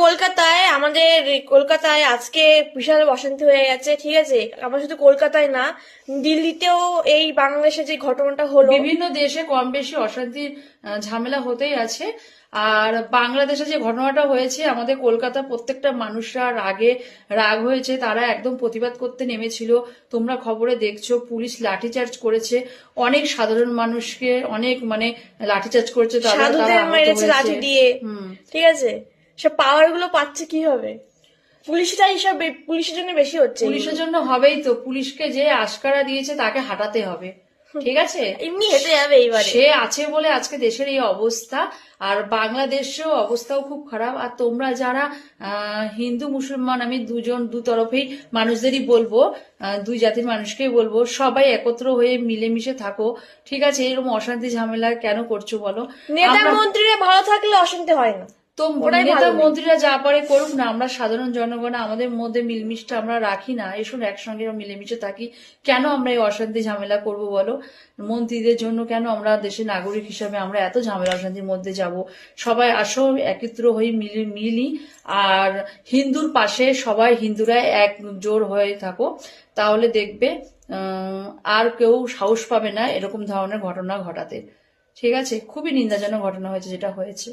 কলকাতায় আজকে বিশাল অশান্তি হয়ে গেছে, ঠিক আছে? আমরা শুধু কলকাতায় না, দিল্লিতেও এই বাংলাদেশে যে ঘটনাটা হলো, বিভিন্ন দেশে কম বেশি অশান্তির ঝামেলা হতেই আছে। আর বাংলাদেশে যে ঘটনাটা হয়েছে, আমাদের কলকাতা প্রত্যেকটা মানুষরা রাগ হয়েছে, তারা একদম প্রতিবাদ করতে নেমেছিল। তোমরা খবরে দেখছো পুলিশ লাঠিচার্জ করেছে, অনেক সাধারণ মানুষকে অনেক লাঠিচার্জ করেছে, তারা সাধুদের আহত মেরেছে লাঠি হয়েছে। দিয়ে, ঠিক আছে? সব পাওয়ার গুলো পাচ্ছে কিভাবে? পুলিশের জন্য বেশি হচ্ছে পুলিশের জন্য হবেই তো, পুলিশকে যে আশকারা দিয়েছে তাকে হাঁটাতে হবে, ঠিক আছে? এমনি হেঁটে যাবে এইবারে। সে আছে বলে আজকে দেশের এই অবস্থা। আর বাংলাদেশেও অবস্থাও খুব খারাপ। আর তোমরা যারা হিন্দু মুসলমান, আমি দু তরফেই মানুষদেরই বলবো, দুই জাতির মানুষকেই বলবো, সবাই একত্র হয়ে মিলেমিশে থাকো, ঠিক আছে? এরকম অশান্তি ঝামেলা কেন করছো বলো? নেতা মন্ত্রীরা ভালো থাকলে অশান্তি হয় না, তো নেতা মন্ত্রীরা যা পারে করুক না, আমরা সাধারণ জনগণ আমাদের মধ্যে মিলমিশটা আমরা রাখি না? এসব একসঙ্গে মিলেমিশে থাকি, কেন আমরা এই অশান্তি ঝামেলা করব বলো? মন্ত্রীদের জন্য কেন আমরা দেশের নাগরিক হিসাবে আমরা এত ঝামেলা অশান্তির মধ্যে যাব? সবাই আসো একত্র হয়ে মিলি, আর হিন্দুর পাশে সবাই হিন্দুরা এক জোর হয়ে থাকো, তাহলে দেখবে আর কেউ সাহস পাবে না এরকম ধরনের ঘটনা ঘটাতে, ঠিক আছে? খুবই নিন্দাজনক ঘটনা হয়েছে যেটা হয়েছে।